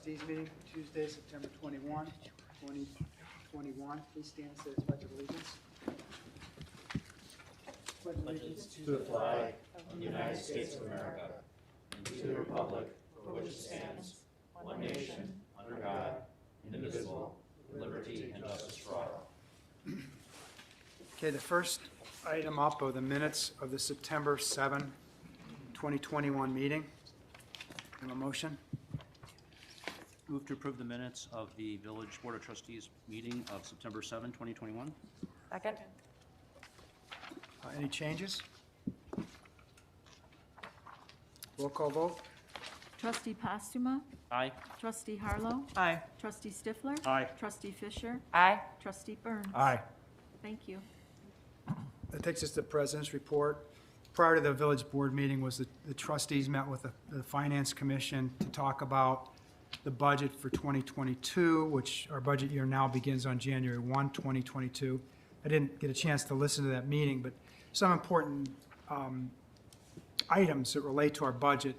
Trustees meeting for Tuesday, September 21, 2021. Please stand and say the Pledge of Allegiance. Pledge allegiance To the flag of the United States of America and to the republic for which it stands, one nation, under God, indivisible, with liberty and justice for all. Okay, the first item up are the minutes of the September 7, 2021 meeting. Have a motion? Move to approve the minutes of the Village Board of Trustees meeting of September 7, 2021. Second. Any changes? Roll call vote. Trustee Postuma, Aye. Trustee Harlow, Aye. Trustee Stifler. Aye. Trustee Fisher, Aye. Trustee Burns. Aye. Thank you. That takes us to the President's report. Prior to the village board meeting was the trustees met with the Finance Commission to talk about the budget for 2022, which our budget year now begins on January 1, 2022. I didn't get a chance to listen to that meeting, but some important items that relate to our budget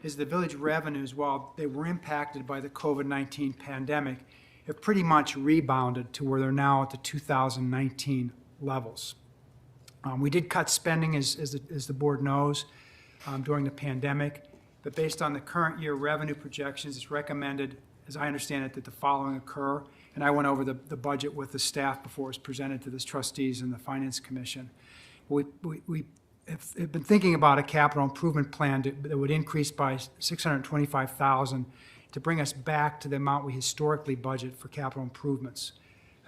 is the village revenues, while they were impacted by the COVID-19 pandemic, have pretty much rebounded to where they're now at the 2019 levels. We did cut spending, as the board knows, during the pandemic, but based on the current year revenue projections, it's recommended, as I understand it, that the following occur. And I went over the budget with the staff before it was presented to the trustees and the Finance Commission. We have been thinking about a capital improvement plan that would increase by $625,000 to bring us back to the amount we historically budget for capital improvements.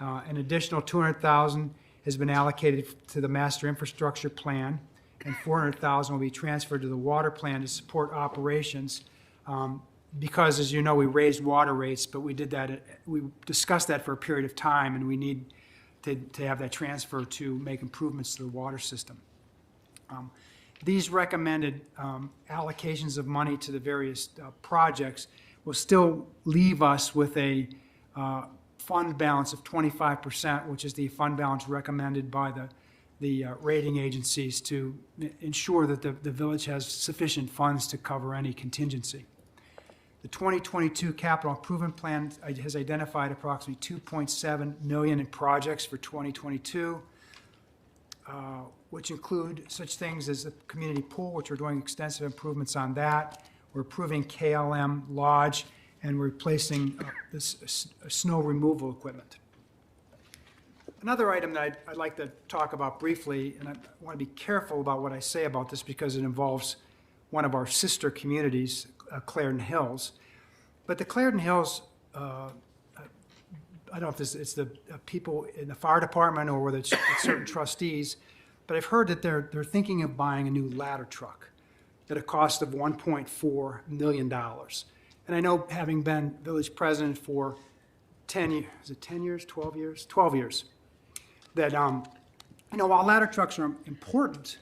An additional $200,000 has been allocated to the master infrastructure plan, and $400,000 will be transferred to the water plan to support operations. Because, as you know, we raised water rates, but we discussed that for a period of time, and we need to have that transfer to make improvements to the water system. These recommended allocations of money to the various projects will still leave us with a fund balance of 25%, which is the fund balance recommended by the rating agencies to ensure that the village has sufficient funds to cover any contingency. The 2022 capital improvement plan has identified approximately $2.7 million in projects for 2022, which include such things as the community pool, which we're doing extensive improvements on that. We're improving KLM Lodge, and we're replacing this snow removal equipment. Another item that I'd like to talk about briefly, and I want to be careful about what I say about this because it involves one of our sister communities, Clarendon Hills. But the Clarendon Hills, I don't know if it's the people in the fire department or whether it's certain trustees, but I've heard that they're thinking of buying a new ladder truck at a cost of $1.4 million. And I know, having been village president for 10 years, is it 10 years, 12 years? 12 years, that, while ladder trucks are important,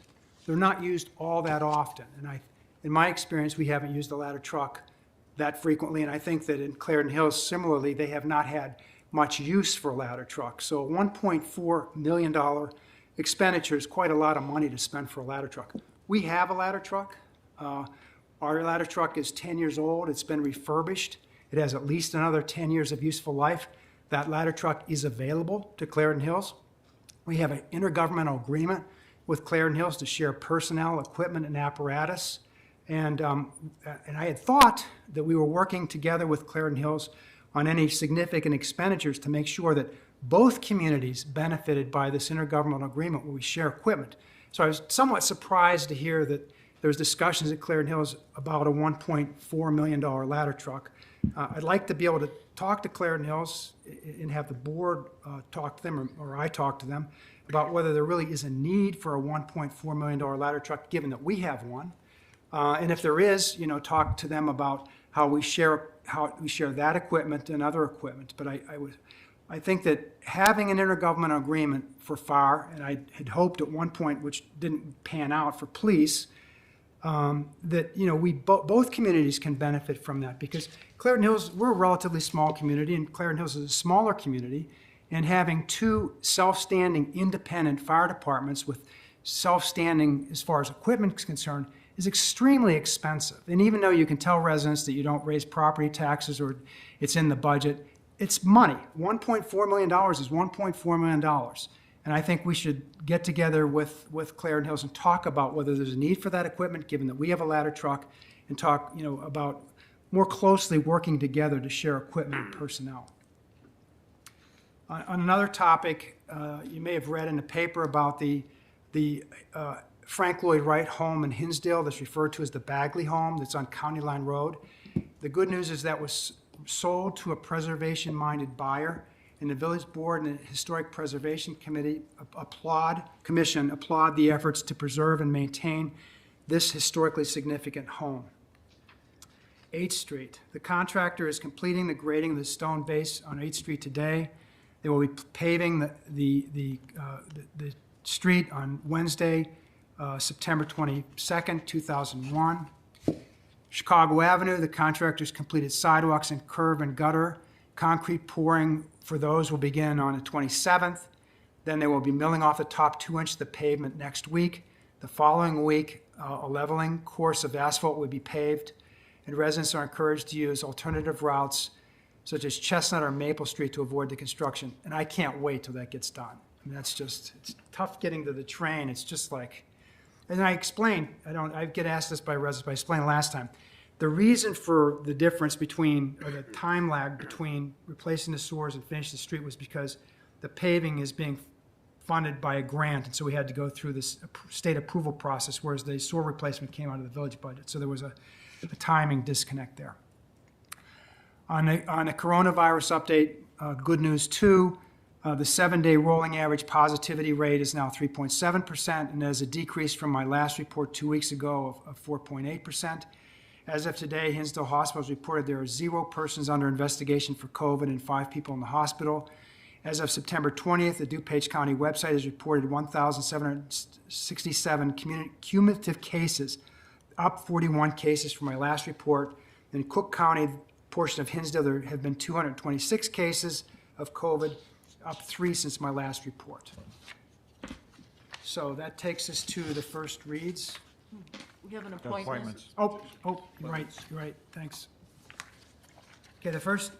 they're not used all that often. And in my experience, we haven't used a ladder truck that frequently, and I think that in Clarendon Hills, similarly, they have not had much use for a ladder truck. So a $1.4 million expenditure is quite a lot of money to spend for a ladder truck. We have a ladder truck. Our ladder truck is 10 years old. It's been refurbished. It has at least another 10 years of useful life. That ladder truck is available to Clarendon Hills. We have an intergovernmental agreement with Clarendon Hills to share personnel, equipment, and apparatus. And I had thought that we were working together with Clarendon Hills on any significant expenditures to make sure that both communities benefited by this intergovernmental agreement where we share equipment. So I was somewhat surprised to hear that there was discussions at Clarendon Hills about a $1.4 million ladder truck. I'd like to be able to talk to Clarendon Hills and have the board talk to them, or I talk to them, about whether there really is a need for a $1.4 million ladder truck, given that we have one. And if there is, talk to them about how we share that equipment and other equipment. But I think that having an intergovernmental agreement for fire, and I had hoped at one point, which didn't pan out, for police, that both communities can benefit from that, because Clarendon Hills, we're a relatively small community, and Clarendon Hills is a smaller community, and having two self-standing independent fire departments with self-standing as far as equipment is concerned is extremely expensive. And even though you can tell residents that you don't raise property taxes or it's in the budget, it's money. $1.4 million is $1.4 million. And I think we should get together with Clarendon Hills and talk about whether there's a need for that equipment, given that we have a ladder truck, and talk, about more closely working together to share equipment and personnel. On another topic, you may have read in the paper about the Frank Lloyd Wright home in Hinsdale that's referred to as the Bagley home that's on County Line Road. The good news is that was sold to a preservation-minded buyer, and the village board and the Historic Preservation Commission applaud the efforts to preserve and maintain this historically significant home. 8th Street. The contractor is completing the grading of the stone base on 8th Street today. They will be paving the street on Wednesday, September 22nd, 2001. Chicago Avenue, the contractor's completed sidewalks and curb and gutter. Concrete pouring for those will begin on the 27th. Then they will be milling off the top 2 inches of the pavement next week. The following week, a leveling course of asphalt will be paved, and residents are encouraged to use alternative routes such as Chestnut or Maple Street to avoid the construction. And I can't wait till that gets done. I mean, it's tough getting to the train. It's just like, and I explained, I get asked this by residents, but I explained last time. The reason for the difference between, or the time lag between replacing the sewers and finishing the street was because the paving is being funded by a grant, and so we had to go through this state approval process, whereas the sewer replacement came out of the village budget. So there was a timing disconnect there. On a coronavirus update, good news too. The 7-day rolling average positivity rate is now 3.7%, and there's a decrease from my last report 2 weeks ago of 4.8%. As of today, Hinsdale Hospital has reported there are 0 persons under investigation for COVID and 5 people in the hospital. As of September 20th, the DuPage County website has reported 1,767 cumulative cases, up 41 cases from my last report. In Cook County, portion of Hinsdale, there have been 226 cases of COVID, up 3 since my last report. So that takes us to the first reads. We have an appointment. Oh, you're right, thanks. Okay, the first,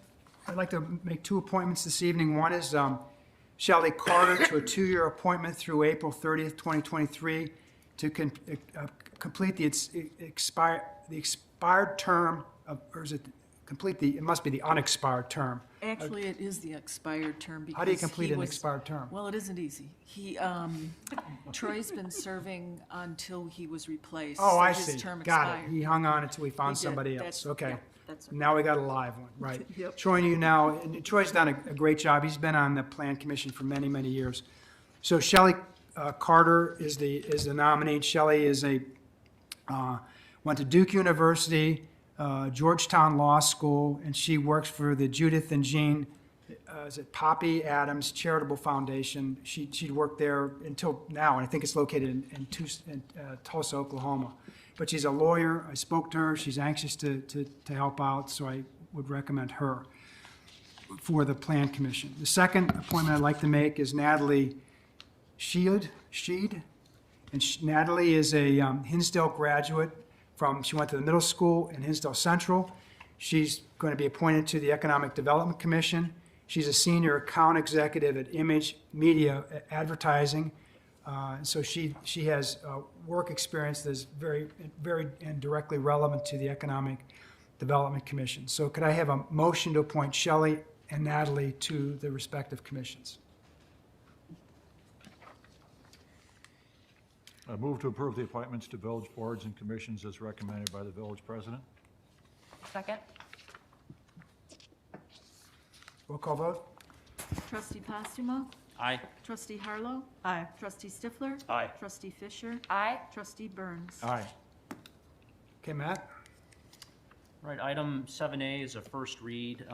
I'd like to make 2 appointments this evening. One is Shelley Carter to a 2-year appointment through April 30th, 2023 to complete the expired term of, or is it complete the, it must be the unexpired term. Actually, it is the expired term because How do you complete he an was- expired term? Well, it isn't easy. Troy's been serving until he was replaced. Oh, so I his see, term got it. expired. He hung on until we found He did. somebody else, That's- okay. yeah, that's Now we got a live one, right. Yep. Joining you now, and Troy's done a great job. He's been on the Plan Commission for many, many years. So Shelley Carter is the nominee. Shelley is went to Duke University, Georgetown Law School, and she works for the Judith and Jean, is it Poppy Adams Charitable Foundation. She'd worked there until now, and I think it's located in Tulsa, Oklahoma. But she's a lawyer. I spoke to her. She's anxious to help out, so I would recommend her for the Plan Commission. The second appointment I'd like to make is Natalie Sheed. And Natalie is a Hinsdale graduate she went to the middle school in Hinsdale Central. She's going to be appointed to the Economic Development Commission. She's a senior account executive at Image Media Advertising. So she has work experience that's very, very and directly relevant to the Economic Development Commission. So could I have a motion to appoint Shelley and Natalie to the respective commissions? I move to approve the appointments to village boards and commissions as recommended by the village president. Second. Roll call vote? Trustee Postuma, Aye. Trustee Harlow, Aye. Trustee Stifler, Aye. Trustee Fisher, Aye. Trustee Burns. Aye. Okay, Matt? Right, item 7A is a first read.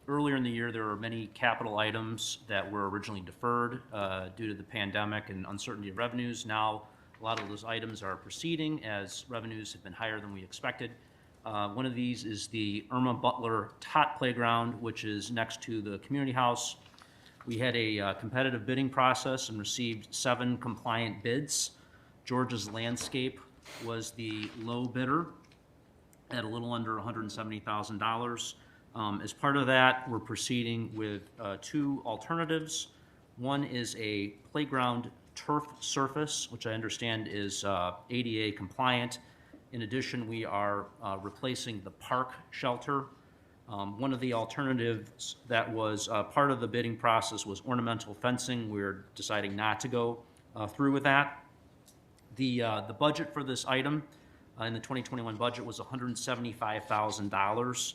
Earlier in the year, there were many capital items that were originally deferred due to the pandemic and uncertainty of revenues. Now, a lot of those items are proceeding as revenues have been higher than we expected. One of these is the Irma Butler Tot Playground, which is next to the community house. We had a competitive bidding process and received 7 compliant bids. George's Landscape was the low bidder at a little under $170,000. As part of that, we're proceeding with two alternatives. One is a playground turf surface, which I understand is ADA compliant. In addition, we are replacing the park shelter. One of the alternatives that was part of the bidding process was ornamental fencing. We're deciding not to go through with that. The budget for this item in the 2021 budget was $175,000.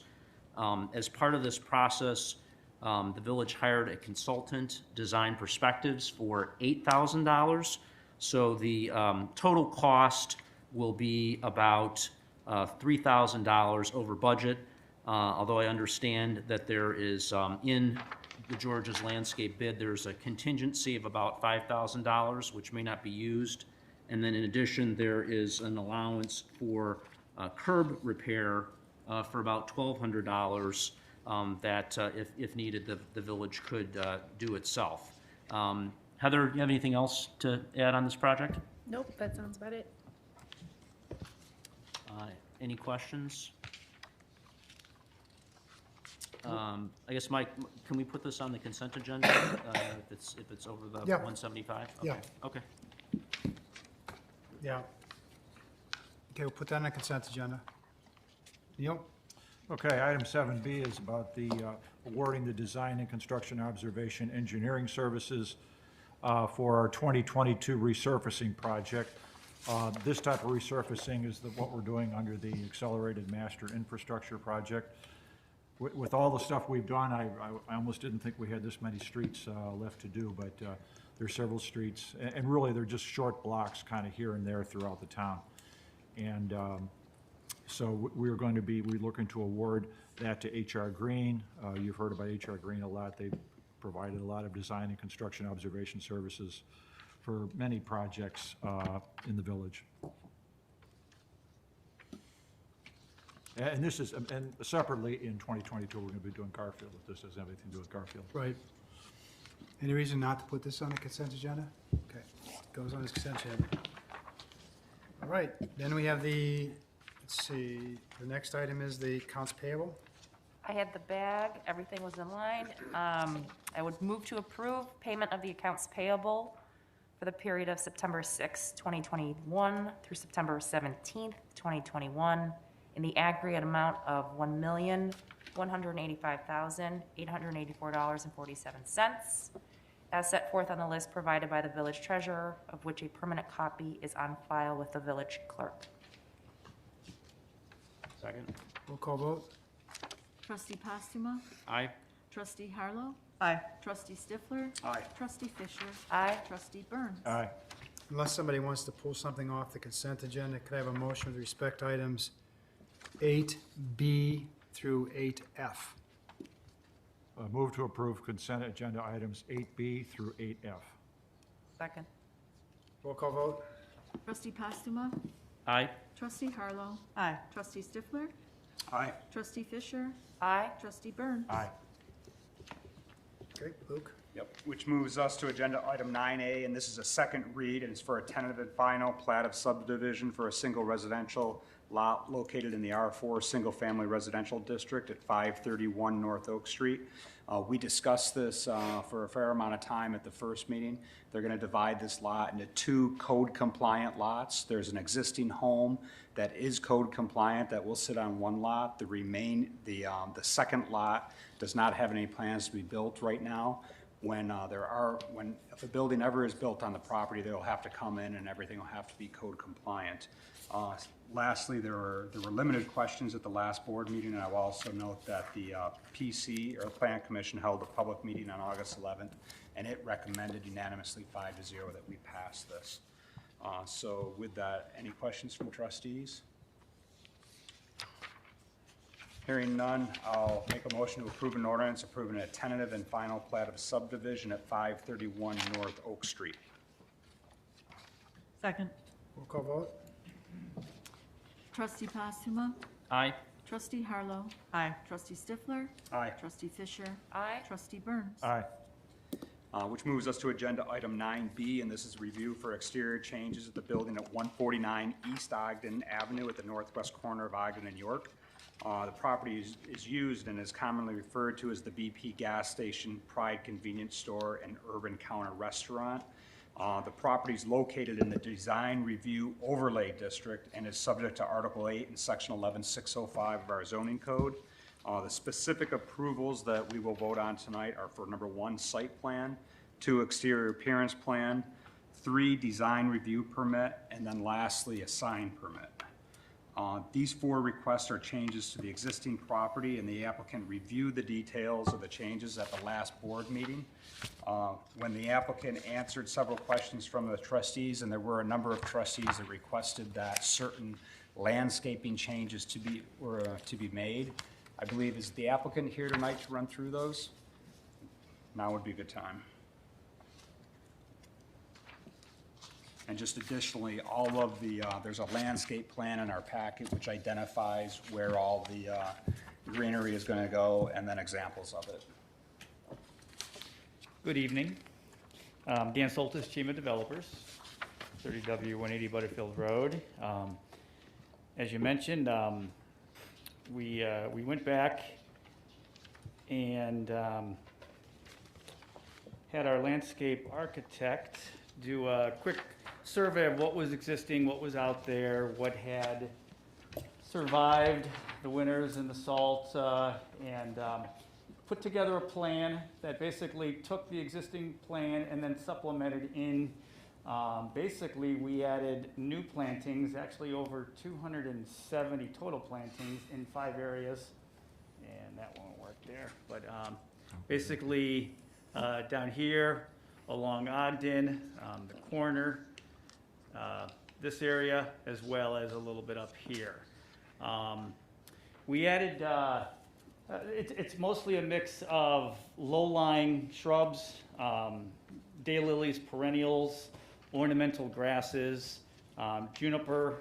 As part of this process, the village hired a consultant, Design Perspectives, for $8,000. So the total cost will be about $3,000 over budget, although I understand that there is, in the George's landscape bid, there's a contingency of about $5,000, which may not be used. And then in addition, there is an allowance for curb repair for about $1,200 that, if needed, the village could do itself. Heather, do you have anything else to add on this project? Nope, that sounds about it. Any questions? I guess, Mike, can we put this on the consent agenda if it's over the Yeah. 175? Yeah. Okay. Yeah. Okay, we'll put that on the consent agenda. Neil? Okay, item 7B is about the awarding the design and construction observation engineering services for our 2022 resurfacing project. This type of resurfacing is what we're doing under the Accelerated Master Infrastructure Project. With all the stuff we've done, I almost didn't think we had this many streets left to do, but there's several streets, and really they're just short blocks kind of here and there throughout the town. And so we're looking to award that to H.R. Green. You've heard about H.R. Green a lot. They've provided a lot of design and construction observation services for many projects in the village. And this is, and separately in 2022, we're going to be doing Garfield, if this has anything to do with Garfield. Right. Any reason not to put this on the consent agenda? Okay, goes on this consent agenda. All right, then we have let's see, the next item is the accounts payable. I had the bag, everything was in line. I would move to approve payment of the accounts payable for the period of September 6, 2021 through September 17th, 2021, in the aggregate amount of $1,185,884.47, as set forth on the list provided by the village treasurer, of which a permanent copy is on file with the village clerk. Second. Roll call vote. Trustee Postuma? Aye. Trustee Harlow? Aye. Trustee Stifler? Aye. Trustee Fisher? Aye. Trustee Burns? Aye. Unless somebody wants to pull something off the consent agenda, could I have a motion with respect to items 8B through 8F? Move to approve consent agenda items 8B through 8F. Second. Roll call vote. Trustee Postuma? Aye. Trustee Harlow? Aye. Trustee Stifler? Aye. Trustee Fisher? Aye. Trustee Burns? Aye. Okay, Luke? Yep, which moves us to agenda item 9A, and this is a second read, and it's for a tentative and final plat of subdivision for a single residential lot located in the R4 Single Family Residential District at 531 North Oak Street. We discussed this for a fair amount of time at the first meeting. They're going to divide this lot into two code-compliant lots. There's an existing home that is code-compliant that will sit on one lot. The second lot does not have any plans to be built right now. If a building ever is built on the property, they'll have to come in and everything will have to be code-compliant. Lastly, there were limited questions at the last board meeting, and I will also note that the PC, or Plan Commission, held a public meeting on August 11th, and it recommended unanimously 5-0 that we pass this. So with that, any questions from trustees? Hearing none, I'll make a motion to approve an ordinance approving a tentative and final plat of subdivision at 531 North Oak Street. Second. Roll call vote. Trustee Postuma? Aye. Trustee Harlow? Aye. Trustee Stifler? Aye. Trustee Fisher? Aye. Trustee Burns? Aye. which moves us to agenda item 9B, and this is review for exterior changes at the building at 149 East Ogden Avenue at the northwest corner of Ogden and York. The property is used and is commonly referred to as the BP gas station, Pride Convenience Store, and Urban Counter Restaurant. The property is located in the Design Review Overlay District and is subject to Article 8 and Section 11605 of our zoning code. The specific approvals that we will vote on tonight are for number 1, site plan, 2, exterior appearance plan, 3, design review permit, and then lastly, a sign permit. These 4 requests are changes to the existing property, and the applicant reviewed the details of the changes at the last board meeting. When the applicant answered several questions from the trustees, and there were a number of trustees that requested that certain landscaping changes to be made. I believe, is the applicant here tonight to run through those? Now would be a good time. And just additionally, all of the, there's a landscape plan in our packet which identifies where all the greenery is going to go, and then examples of it. Good evening. Dan Soltis, Team of Developers, 30W 180 Butterfield Road. As you mentioned, we went back and had our landscape architect do a quick survey of what was existing, what was out there, what had survived the winters and the salt, and put together a plan that basically took the existing plan and then supplemented in. Basically, we added new plantings, actually over 270 total plantings in 5 areas, and that won't work there. But basically, down here along Ogden, the corner, this area, as well as a little bit up here. We added, it's mostly a mix of low-lying shrubs, daylilies, perennials, ornamental grasses, juniper,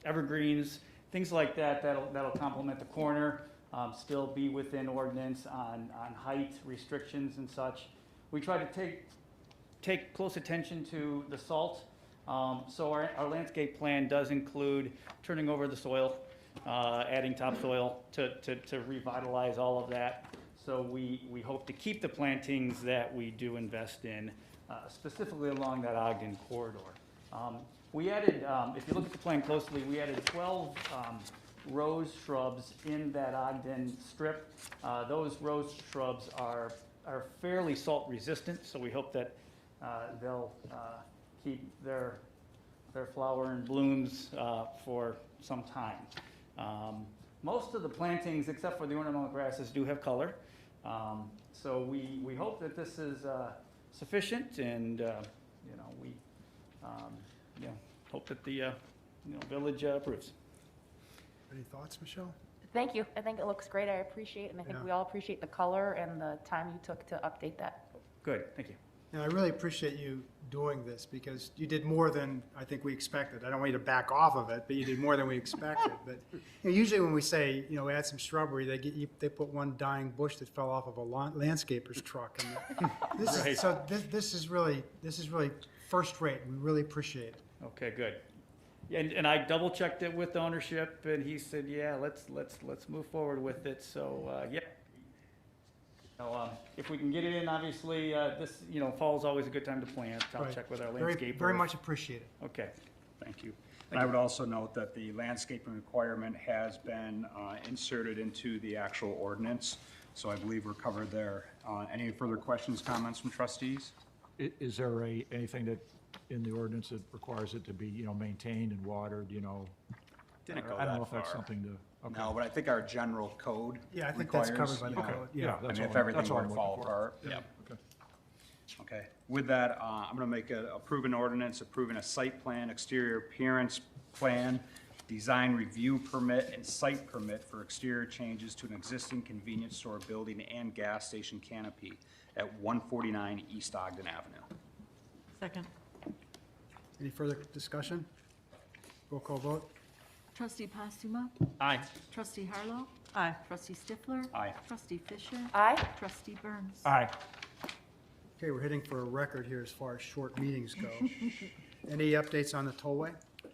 evergreens, things like that, that'll complement the corner, still be within ordinance on height restrictions and such. We try to take close attention to the salt. So our landscape plan does include turning over the soil, adding topsoil to revitalize all of that. So we hope to keep the plantings that we do invest in, specifically along that Ogden corridor. We added, if you look at the plan closely, we added 12 rose shrubs in that Ogden strip. Those rose shrubs are fairly salt resistant, so we hope that they'll keep their flower and blooms for some time. Most of the plantings, except for the ornamental grasses, do have color. So we hope that this is sufficient, and we hope that the village approves. Any thoughts, Michelle? Thank you. I think it looks great. I appreciate it, and I think Yeah. we all appreciate the color and the time you took to update that. Good, thank you. And I really appreciate you doing this, because you did more than I think we expected. I don't want you to back off of it, but you did more than we expected. But usually when we say, add some shrubbery, they put one dying bush that fell off of a landscaper's truck. And this is really first rate. We really appreciate it. Okay, good. And I double checked it with ownership, and he said, yeah, let's move forward with it. So yeah. So, if we can get it in, obviously, this fall's always a good time to plant. I'll Right. check with our Very, landscaper. very much appreciate it. Okay. Thank you. And I would also note that the landscaping requirement has been inserted into the actual ordinance, so I believe we're covered there. Any further questions, comments from trustees? Is there anything that, in the ordinance that requires it to be, maintained and watered, Didn't go I don't that know if that's far. something to, okay. No, but I think our general code Yeah, I think requires. that's covered by the you know, code. Yeah. I that's mean, all if I'm- everything that's all were I'm to fall looking for. apart. Yeah, Yep. okay. Okay. With that, I'm going to make approve an ordinance approving a site plan, exterior appearance plan, design review permit, and site permit for exterior changes to an existing convenience store building and gas station canopy at 149 East Ogden Avenue. Second. Any further discussion? Roll call vote. Trustee Postuma? Aye. Trustee Harlow? Aye. Trustee Stifler. Aye. Trustee Fisher. Aye. Trustee Burns. Aye. Okay, we're hitting for a record here as far as short meetings go. Any updates on the tollway?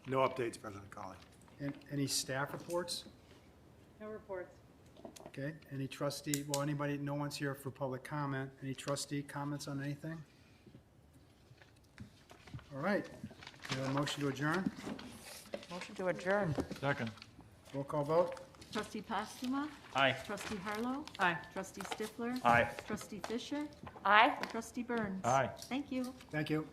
No updates, President Colley. And any staff reports? No reports. Okay, any trustee, well, anybody, no one's here for public comment. Any trustee comments on anything? All right, do you have a motion to adjourn? Motion to adjourn. Second. Roll call vote? Trustee Postuma. Aye. Trustee Harlow. Aye. Trustee Stifler. Aye. Trustee Fisher. Aye. Trustee Burns. Aye. Thank you. Thank you.